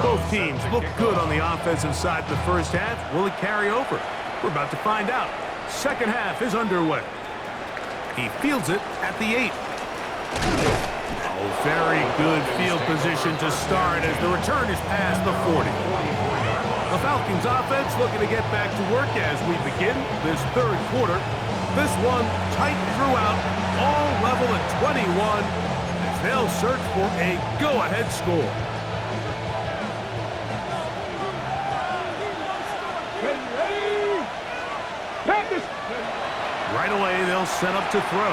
Both teams look good on the offensive side in the first half. Will it carry over? We're about to find out. Second half is underway. He fields it at the 8. Oh, very good field position to start as the return is past the 40. The Falcons offense looking to get back to work as we begin this third quarter. This one tight throughout, all level at 21 as they'll search for a go-ahead score. Right away, they'll set up to throw.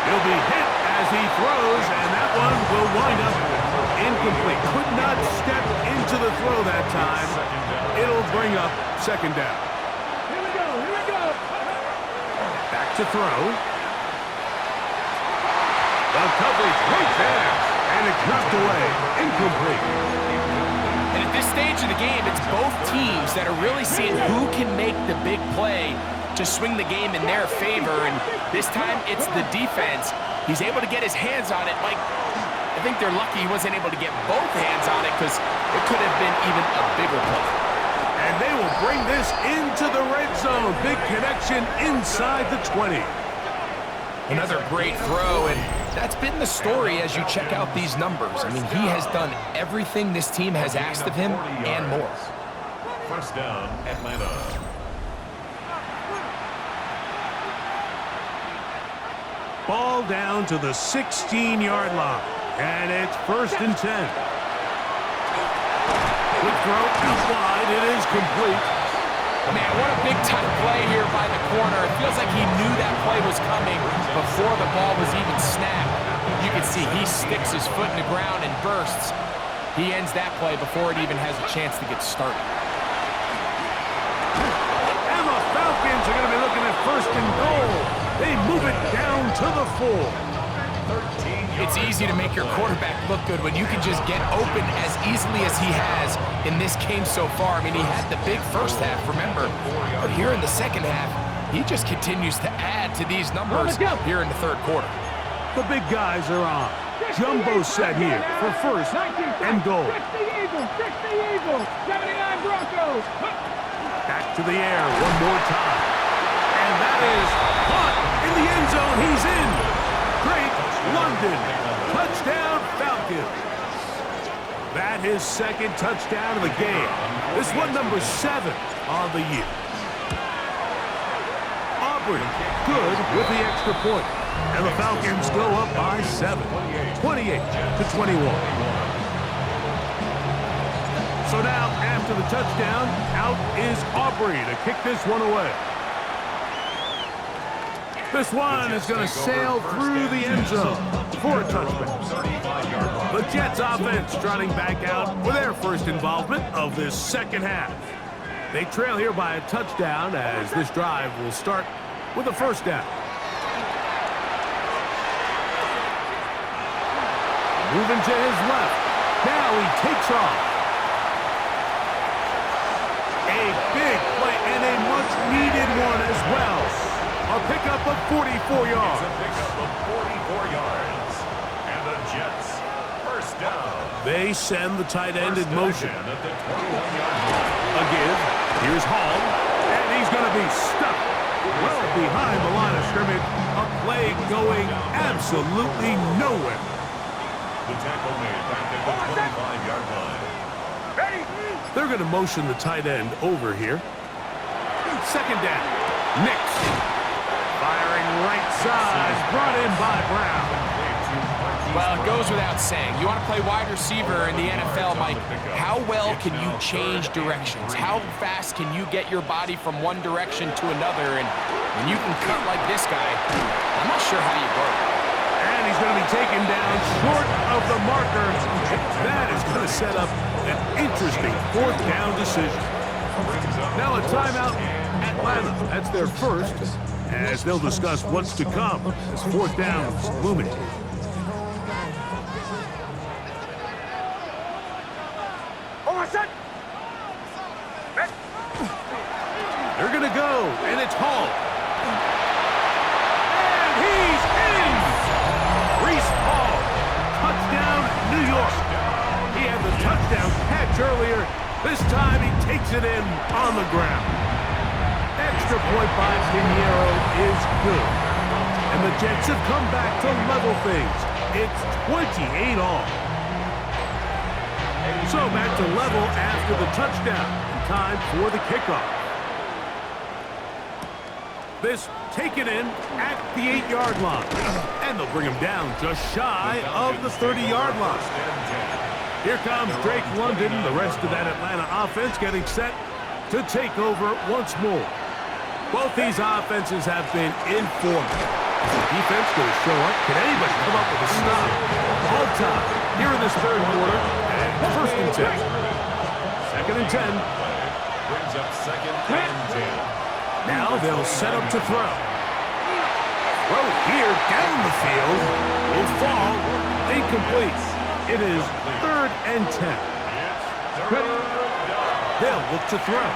He'll be hit as he throws, and that one will wind up incomplete. Could not step into the throw that time. It'll bring up second down. Here we go. Back to throw. The coverage right there, and it's knocked away. Incomplete. And at this stage of the game, it's both teams that are really seeing who can make the big play to swing the game in their favor, and this time it's the defense. He's able to get his hands on it. Mike, I think they're lucky he wasn't able to get both hands on it because it could have been even a bigger play. And they will bring this into the red zone. Big connection inside the 20. Another great throw, and that's been the story as you check out these numbers. I mean, he has done everything this team has asked of him and more. First down, Atlanta. Ball down to the 16-yard line, and it's 1st and 10. Quick throw out wide. It is complete. Man, what a big-time play here by the corner. It feels like he knew that play was coming before the ball was even snapped. You can see he sticks his foot in the ground and bursts. He ends that play before it even has a chance to get started. And the Falcons are going to be looking at 1st and goal. They move it down to the 4. It's easy to make your quarterback look good when you can just get open as easily as he has in this game so far. I mean, he had the big first half, remember, but here in the second half, he just continues to add to these numbers here in the third quarter. The big guys are on. Jumbo set here for 1st and goal. 60 Eagles, 79 Broncos. Back to the air one more time. And that is caught in the end zone. He's in. Great London. Touchdown Falcons. That his second touchdown of the game. This one number 7 on the year. Aubrey good with the extra point. And the Falcons go up by 7. 28-21. So now, after the touchdown, out is Aubrey to kick this one away. This one is going to sail through the end zone for a touchback. The Jets offense trotting back out for their first involvement of this second half. They trail here by a touchdown as this drive will start with a 1st down. Moving to his left. Now he takes off. A big play and a much-needed one as well. A pickup of 44 yards. It's a pickup of 44 yards. And the Jets, 1st down. They send the tight end in motion. At the 21-yard line. Again, here's Hall. And he's going to be stuck well behind the line of scrimmage. A play going absolutely nowhere. The tackle made back at the 25-yard line. Ready? They're going to motion the tight end over here. 2nd down. Nix. Firing right side. Brought in by Brown. Well, it goes without saying. You want to play wide receiver in the NFL, Mike. How well can you change directions? How fast can you get your body from one direction to another? And when you can cut like this guy, I'm not sure how you guard it. And he's going to be taken down short of the marker. That is going to set up an interesting 4th down decision. Now a timeout, Atlanta. That's their first, as they'll discuss what's to come as 4th down is looming. They're going to go, and it's Hall. And he's in! Reese Hall, touchdown, New York. He earlier. This time he takes it in on the ground. Extra point by Pinheiro is good. And the Jets have come back to level things. It's 28 all. So back to level after the touchdown. And time for the kickoff. This taken in at the 8-yard line. And they'll bring him down just shy of the 30-yard line. Here comes Drake London. The rest of that Atlanta offense getting set to take over once more. Both these offenses have been in form. Is the defense going to show up? Can anybody come up with a stop? All time here in this third quarter. And first and 10. Second and 10. Brings up second and 10. Now they'll set up to throw. Throw here down the field. Will fall. Incomplete. It is third and 10. They'll look to throw.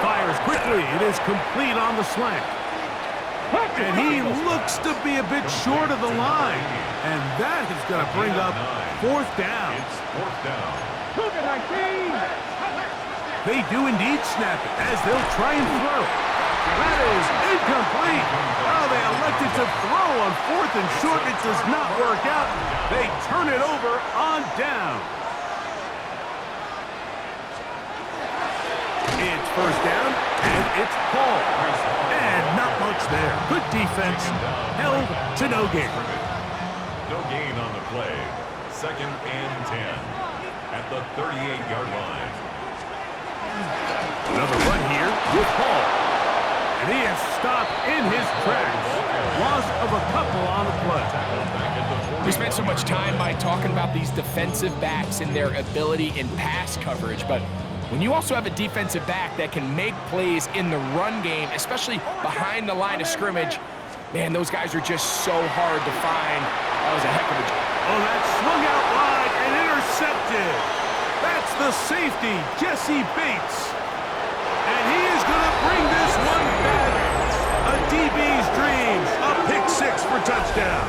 Fires quickly. It is complete on the slant. And he looks to be a bit short of the line. And that is going to bring up fourth down. It's fourth down. They do indeed snap it as they'll try and throw. That is incomplete. Oh, they elected to throw on fourth and short. It does not work out. They turn it over on down. It's first down, and it's Paul. And not much there. Good defense. Held to no gain. No gain on the play. Second and 10 at the 38-yard line. Another run here with Paul. And he is stopped in his tracks. Loss of a couple on the play. We spent so much time by talking about these defensive backs and their ability in pass coverage, but when you also have a defensive back that can make plays in the run game, especially behind the line of scrimmage, man, those guys are just so hard to find. That was a heck of a job. Oh, that swung out wide and intercepted. That's the safety, Jesse Bates. And he is going to bring this one back. A DB's dreams. A pick six for touchdown.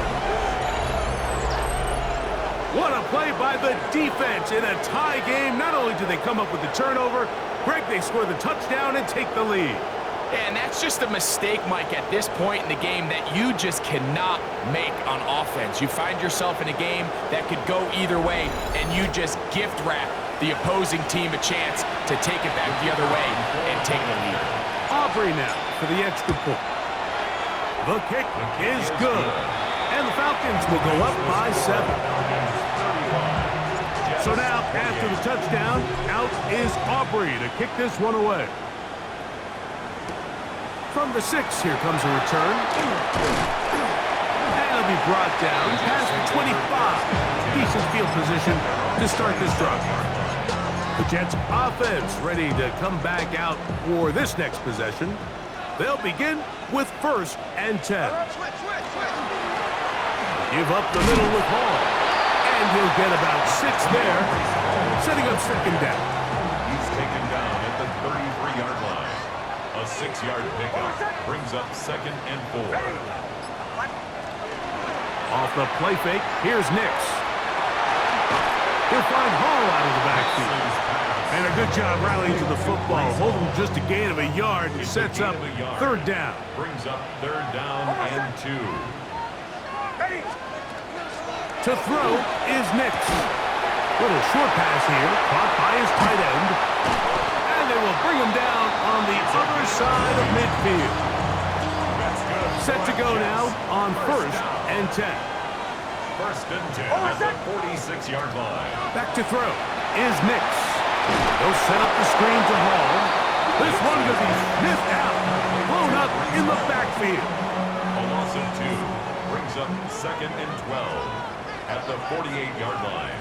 What a play by the defense in a tie game. Not only do they come up with the turnover, Greg, they score the touchdown and take the lead. And that's just a mistake, Mike, at this point in the game that you just cannot make on offense. You find yourself in a game that could go either way, and you just gift wrap the opposing team a chance to take it back the other way and take the lead. Aubrey now for the extra point. The kick is good, and the Falcons will go up by 7. So now, after the touchdown, out is Aubrey to kick this one away. From the 6, here comes a return. And it'll be brought down past the 25. Decent field position to start this drive. The Jets offense ready to come back out for this next possession. They'll begin with first and 10. Give up the middle with Hall. And he'll get about 6 there, setting up second down. He's taken down at the 33-yard line. A 6-yard pickup brings up second and 4. Off the play fake, here's Nix. He'll find Hall out of the backfield. And a good job rallying to the football. Holding just a gain of a yard and sets up third down. Brings up third down and 2. To throw is Nix. Little short pass here, caught by his tight end. And they will bring him down on the other side of midfield. Set to go now on first and 10. First and 10 at the 46-yard line. Back to throw is Nix. They'll set up the screen to Hall. This one going to be sniffed out. Blown up in the backfield. A loss of 2 brings up second and 12 at the 48-yard line.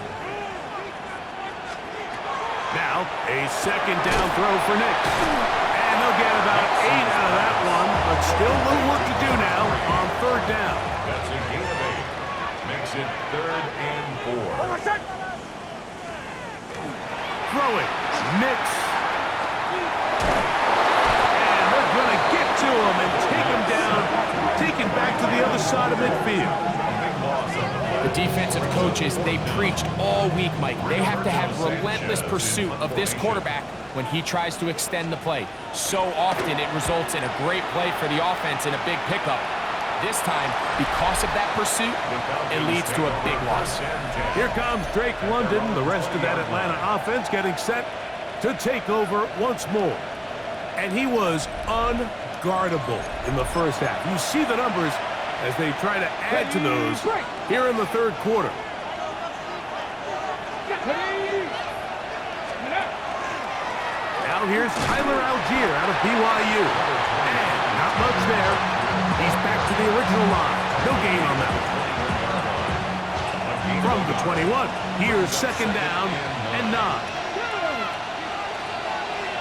Now, a second down throw for Nix. And they'll get about 8 out of that one, but still a little work to do now on third down. That's a gain of 8. Makes it third and 4. Throwing, Nix. And they're going to get to him and take him down, taken back to the other side of midfield. The defensive coaches, they preached all week, Mike. They have to have relentless pursuit of this quarterback when he tries to extend the play. So often it results in a great play for the offense and a big pickup. This time, because of that pursuit, it leads to a big loss. Here comes Drake London, the rest of that Atlanta offense getting set to take over once more. And he was unguardable in the first half. You see the numbers as they try to add to those here in the third quarter. Now here's Tyler Algier out of BYU. And not much there. He's back to the original line. No gain on that one. From the 21, here's second down and 9.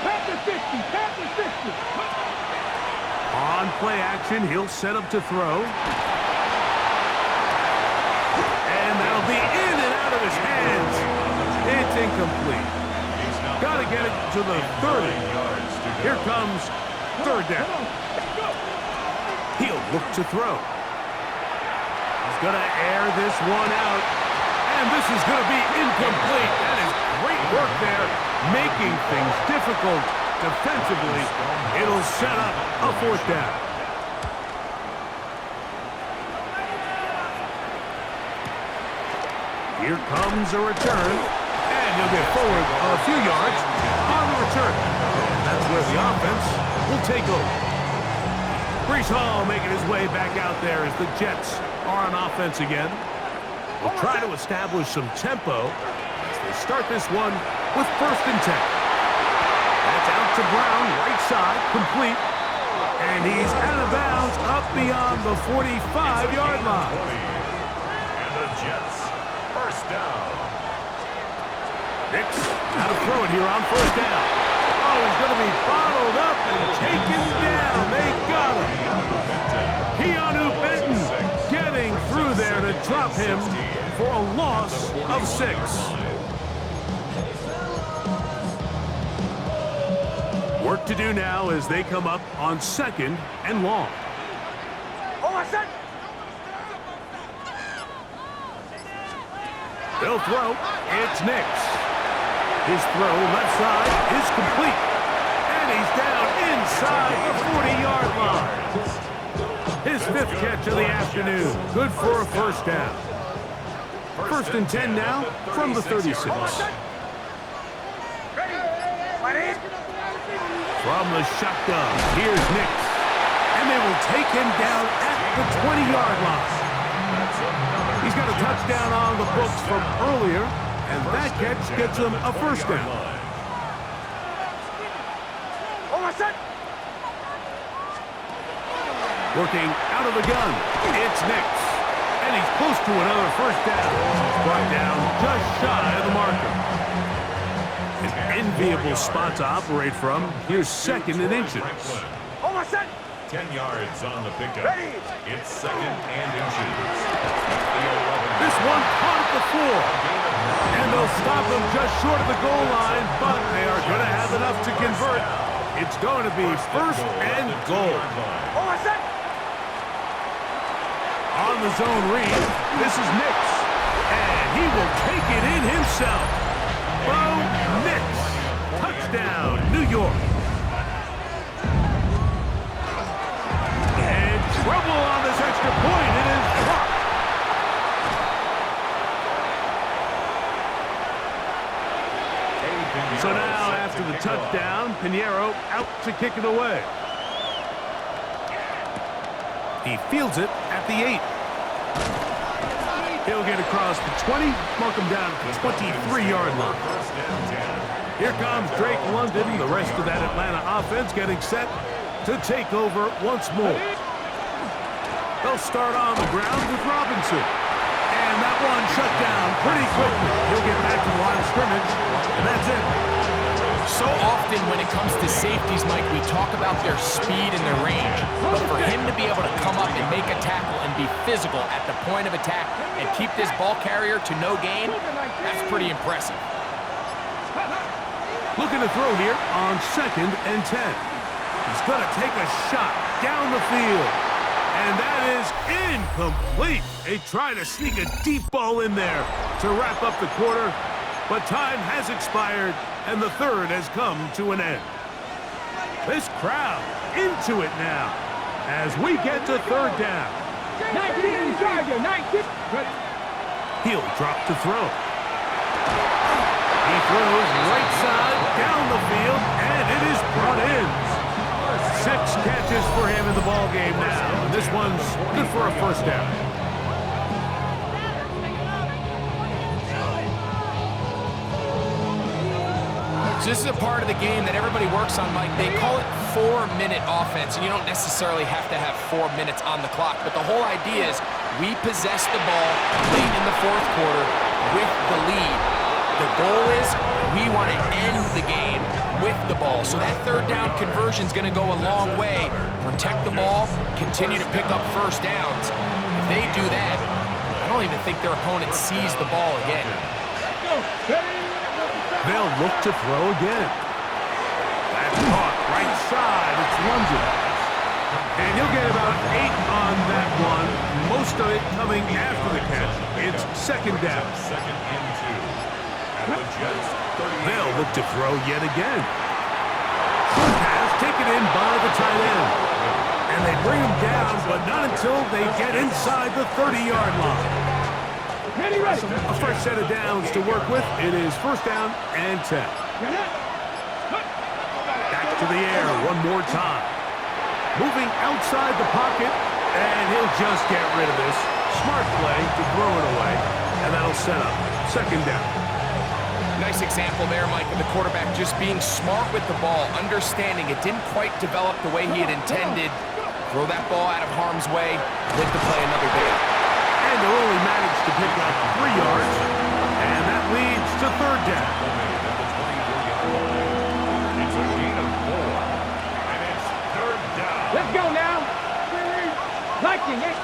Pat the 60, pat the 60. On play action, he'll set up to throw. And that'll be in and out of his hands. It's incomplete. Got to get it to the 30. Here comes third down. He'll look to throw. He's going to air this one out. And this is going to be incomplete. That is great work there, making things difficult defensively. It'll set up a fourth down. Here comes a return. And he'll get forward a few yards on the return. And that's where the offense will take over. Breece Hall making his way back out there as the Jets are on offense again. We'll try to establish some tempo as they start this one with 1st and 10. That's out to Brown, right side, complete. And he's out of bounds up beyond the 45-yard line. And the Jets, first down. Nix, how to throw it here on 1st down. Oh, he's going to be bottled up and taken down. They got him. Keanu Benton getting through there to drop him for a loss of 6. Work to do now as they come up on 2nd and long. They'll throw. It's Nix. His throw left side is complete. And he's down inside the 40-yard line. His 5th catch of the afternoon. Good for a 1st down. 1st and 10 now from the 36. From the shotgun, here's Nix. And they will take him down at the 20-yard line. He's got a touchdown on the books from earlier, and that catch gets him a 1st down. Working out of the gun, it's Nix. And he's close to another 1st down. He's brought down just shy of the marker. An enviable spot to operate from. Here's 2nd and inches. 10 yards on the pickup. It's 2nd and inches. This one caught at the 4. And they'll stop him just short of the goal line, but they are going to have enough to convert. It's going to be 1st and goal. On the zone read, this is Nix. And he will take it in himself. Bo Nix. Touchdown, New York. And trouble on this extra point. It is dropped. So now, after the touchdown, Pinheiro out to kick it away. He fields it at the 8. He'll get across the 20, mark him down at the 23-yard line. Here comes Drake London, the rest of that Atlanta offense getting set to take over once more. They'll start on the ground with Robinson. And that one shut down pretty quickly. He'll get back to the line of scrimmage, and that's it. So often when it comes to safeties, Mike, we talk about their speed and their range. But for him to be able to come up and make a tackle and be physical at the point of attack and keep this ball carrier to no gain, that's pretty impressive. Looking to throw here on 2nd and 10. He's going to take a shot down the field. And that is incomplete. They try to sneak a deep ball in there to wrap up the quarter, but time has expired, and the third has come to an end. This crowd into it now as we get to third down. 19 inside there, 19. He'll drop to throw. He throws right side down the field, and it is brought in. 6 catches for him in the ball game now. And this one's good for a first down. So this is a part of the game that everybody works on, Mike. They call it 4-minute offense, and you don't necessarily have to have 4 minutes on the clock, but the whole idea is we possess the ball late in the fourth quarter with the lead. The goal is we want to end the game with the ball, so that third down conversion is going to go a long way. Protect the ball, continue to pick up first downs. If they do that, I don't even think their opponent sees the ball again. They'll look to throw again. That's caught right side. It's lunging. And he'll get about 8 on that one. Most of it coming after the catch. It's second down. Second and 2. At the Jets, 38. They'll look to throw yet again. Short pass taken in by the tight end. And they bring him down, but not until they get inside the 30-yard line. A fresh set of downs to work with. It is first down and 10. Back to the air one more time. Moving outside the pocket, and he'll just get rid of this. Smart play to throw it away, and that'll set up second down. Nice example there, Mike, of the quarterback just being smart with the ball, understanding it didn't quite develop the way he had intended. Throw that ball out of harm's way, live to play another day. And they'll only manage to pick up 3 yards, and that leads to third down. It's a gain of 4, and it's third down. Let's go now. Liking it.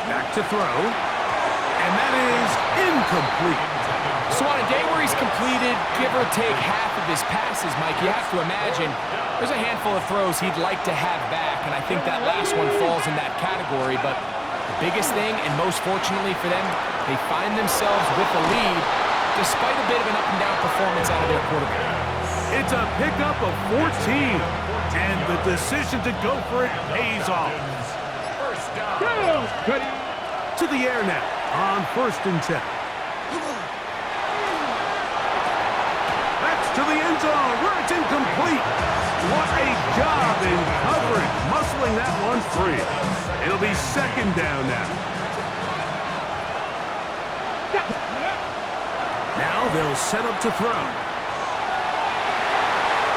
Back to throw, and that is incomplete. So on a day where he's completed, give or take half of his passes, Mike, you have to imagine there's a handful of throws he'd like to have back, and I think that last one falls in that category, but the biggest thing, and most fortunately for them, they find themselves with the lead despite a bit of an up-and-down performance out of their quarterback. It's a pickup of 14, and the decision to go for it pays off. First down. To the air now on first and 10. That's to the end zone where it's incomplete. What a job in coverage, muscling that one free. It'll be second down now. Now they'll set up to throw.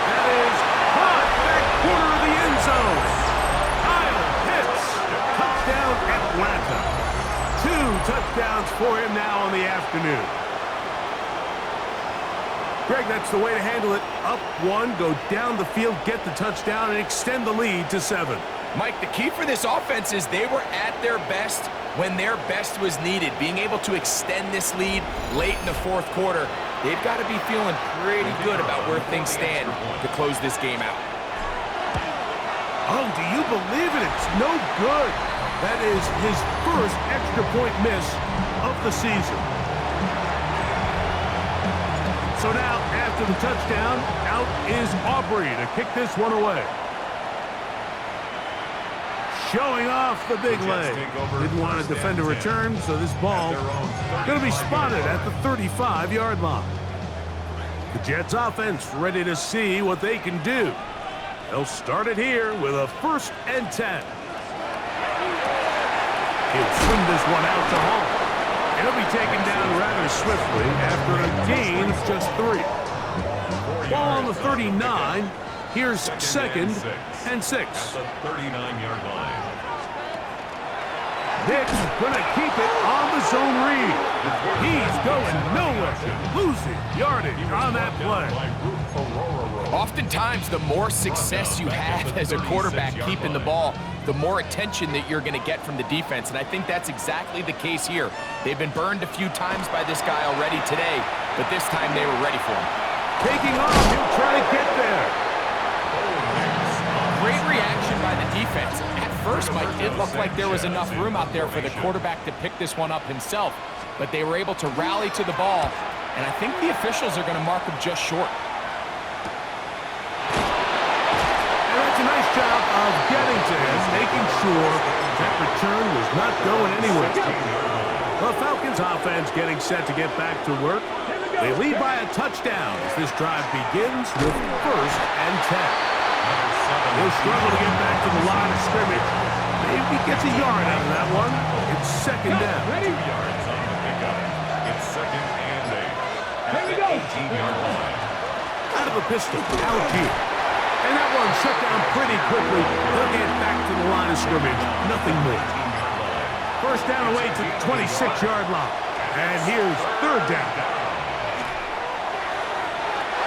That is caught back corner of the end zone. Kyle Pitts, touchdown Atlanta. 2 touchdowns for him now on the afternoon. Greg, that's the way to handle it. Up 1, go down the field, get the touchdown, and extend the lead to 7. Mike, the key for this offense is they were at their best when their best was needed. Being able to extend this lead late in the fourth quarter, they've got to be feeling pretty good about where things stand to close this game out. Oh, do you believe it? It's no good. That is his first extra point miss of the season. So now, after the touchdown, out is Aubrey to kick this one away. Showing off the big leg. Didn't want to defend a return, so this ball going to be spotted at the 35-yard line. The Jets offense ready to see what they can do. They'll start it here with a first and 10. He'll swing this one out to Hall. He'll be taken down rather swiftly after a gain of just 3. Ball on the 39. Here's second and 6. At the 39-yard line. Nick's going to keep it on the zone read. He's going nowhere. Losing yardage on that play. Oftentimes, the more success you have as a quarterback keeping the ball, the more attention that you're going to get from the defense, and I think that's exactly the case here. They've been burned a few times by this guy already today, but this time they were ready for him. Taking off, he'll try to get there. Great reaction by the defense. At first, Mike, it looked like there was enough room out there for the quarterback to pick this one up himself, but they were able to rally to the ball, and I think the officials are going to mark him just short. And that's a nice job of getting to him, making sure that return was not going anywhere. The Falcons offense getting set to get back to work. They lead by a touchdown as this drive begins with 1st and 10. He'll struggle to get back to the line of scrimmage. Maybe gets a yard out of that one. It's 2nd down. 2 yards on the pickup. It's 2nd and 8. At the 18-yard line. Out of the pistol, out here. And that one shut down pretty quickly. They'll get back to the line of scrimmage. Nothing more. 1st down away to the 26-yard line. And here's 3rd down.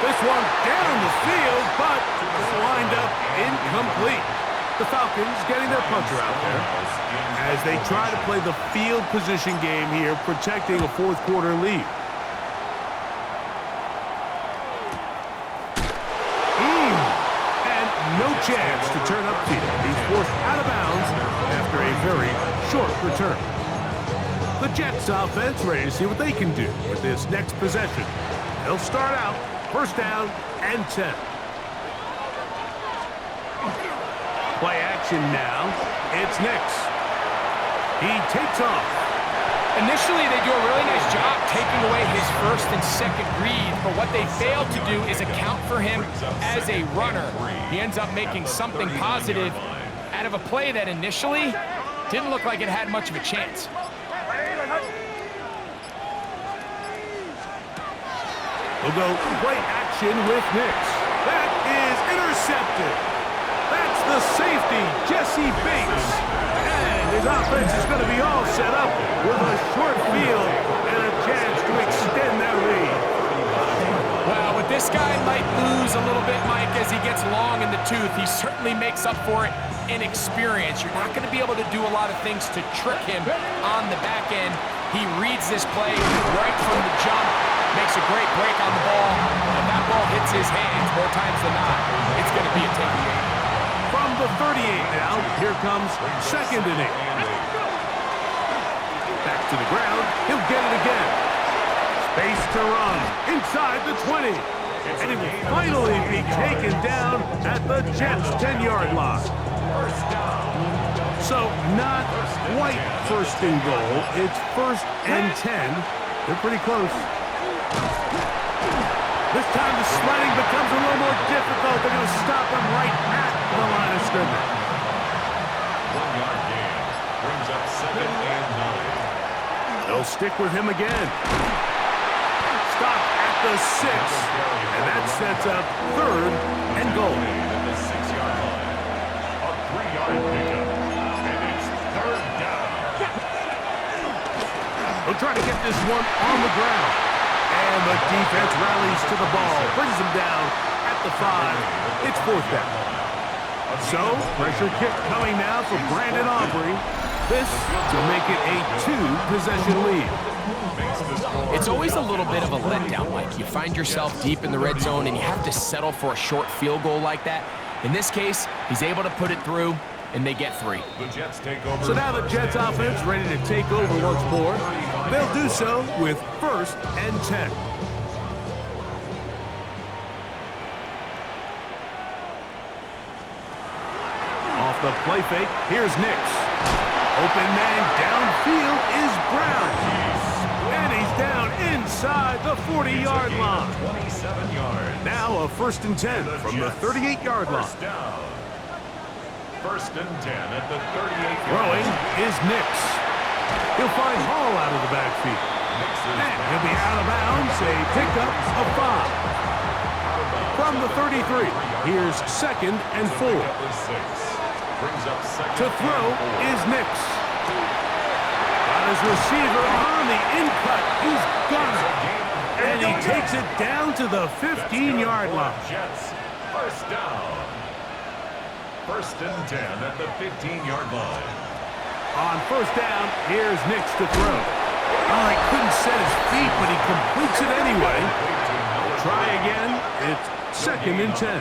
This one down the field, but lined up incomplete. The Falcons getting their punter out there as they try to play the field position game here, protecting a 4th quarter lead. And no chance to turn upfield. He's forced out of bounds after a very short return. The Jets offense ready to see what they can do with this next possession. They'll start out 1st down and 10. Play action now. It's Nix. He takes off. Initially, they do a really nice job taking away his 1st and 2nd read, but what they fail to do is account for him as a runner. He ends up making something positive out of a play that initially didn't look like it had much of a chance. We'll go play action with Nix. That is intercepted. That's the safety, Jesse Bates. And his offense is going to be all set up with a short field and a chance to extend their lead. Well, with this guy might lose a little bit, Mike, as he gets long in the tooth. He certainly makes up for it in experience. You're not going to be able to do a lot of things to trick him on the back end. He reads this play right from the jump. Makes a great break on the ball. If that ball hits his hands more times than not, it's going to be a takeaway. From the 38 now, here comes 2nd and 8. Back to the ground. He'll get it again. Space to run inside the 20. And he will finally be taken down at the Jets' 10-yard line. So not quite 1st and goal. It's 1st and 10. They're pretty close. This time the sledding becomes a little more difficult. They're going to stop him right at the line of scrimmage. 1-yard gain brings up 2nd and 9. They'll stick with him again. Stop at the 6. And that sets up 3rd and goal. At the 6-yard line. A 3-yard pickup. And it's 3rd down. They'll try to get this one on the ground. And the defense rallies to the ball, brings him down at the 5. It's 4th down. So, pressure kick coming now for Brandon Aubrey. This to make it a 2-possession lead. It's always a little bit of a letdown, Mike. You find yourself deep in the red zone and you have to settle for a short field goal like that. In this case, he's able to put it through, and they get 3. The Jets take over. So now the Jets offense ready to take over once more. They'll do so with 1st and 10. Off the play fake, here's Nix. Open man downfield is Brown. And he's down inside the 40-yard line. 27 yards. Now a 1st and 10 from the 38-yard line. 1st down. 1st and 10 at the 38-yard line. Throwing is Nix. He'll find Hall out of the backfield. And he'll be out of bounds, a pickup of 5. From the 33, here's 2nd and 4. To throw is Nix. Got his receiver on the in-cut. He's got it. And he takes it down to the 15-yard line. Jets, 1st down. 1st and 10 at the 15-yard line. On 1st down, here's Nix to throw. Oh, he couldn't set his feet, but he completes it anyway. Try again. It's 2nd and 10.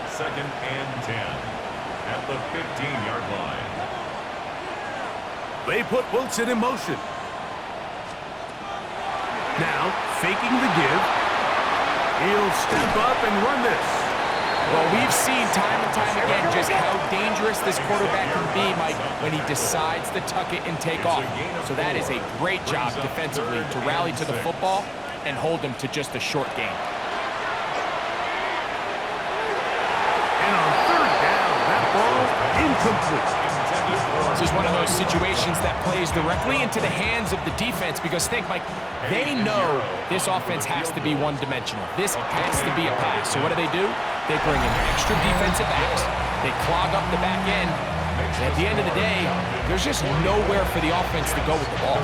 2nd and 10 at the 15-yard line. They put Wilson in motion. Now, faking the give. He'll step up and run this. Well, we've seen time and time again just how dangerous this quarterback can be, Mike, when he decides to tuck it and take off. So that is a great job defensively to rally to the football and hold him to just a short gain. And on third down, that ball incomplete. This is one of those situations that plays directly into the hands of the defense because think, Mike, they know this offense has to be one-dimensional. This has to be a pass. So what do? They bring in extra defensive backs. They clog up the back end. And at the end of the day, there's just nowhere for the offense to go with the ball.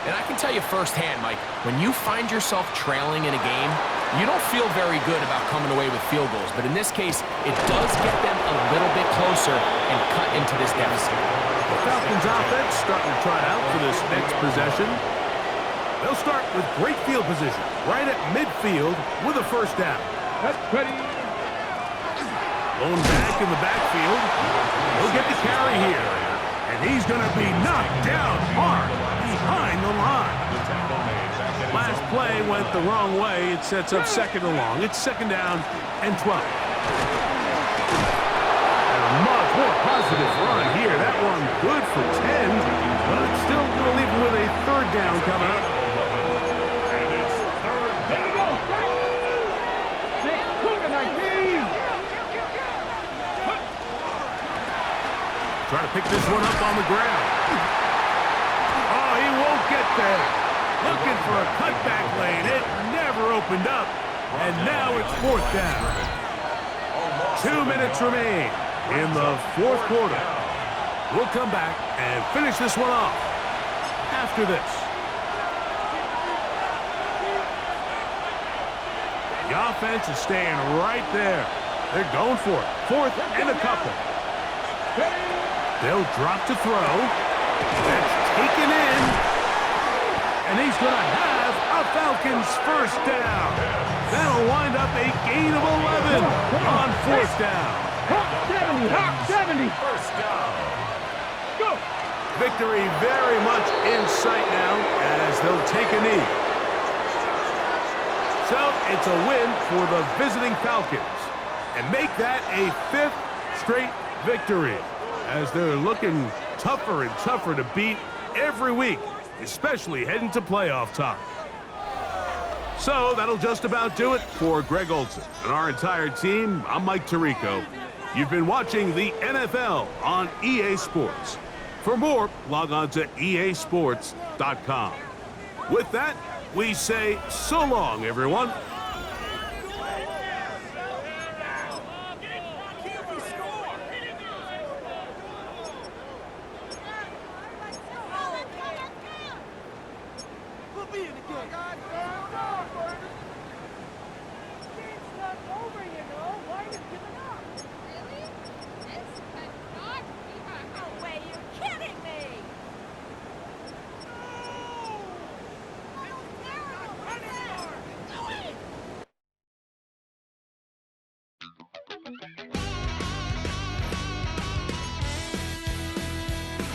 And I can tell you firsthand, Mike, when you find yourself trailing in a game, you don't feel very good about coming away with field goals. But in this case, it does get them a little bit closer and cut into this deficit. The Falcons offense starting to try out for this next possession. They'll start with great field position, right at midfield with a first down. That's pretty. Lone back in the backfield. He'll get the carry here. And he's going to be knocked down hard behind the line. Last play went the wrong way. It sets up second and long. It's second down and 12. And a much more positive run here. That one good for 10, but it's still going to leave him with a third down coming up. And it's third down. Trying to pick this one up on the ground. Oh, he won't get there. Looking for a cutback lane. It never opened up. And now it's fourth down. 2 minutes remain in the fourth quarter. We'll come back and finish this one off after this. The offense is staying right there. They're going for it. Fourth and a couple. They'll drop to throw. That's taken in. And he's going to have a Falcons first down. That'll wind up a gain of 11 on fourth down. Hawk 70, Hawk 70. First down. Go. Victory very much in sight now as they'll take a knee. So it's a win for the visiting Falcons and make that a 5th straight victory, as they're looking tougher and tougher to beat every week, especially heading to playoff time. So that'll just about do it for Greg Olson and our entire team. I'm Mike Tirico. You've been watching the NFL on EA Sports. For more, log on to easports.com. With that, we say so long, everyone. We'll be in the game.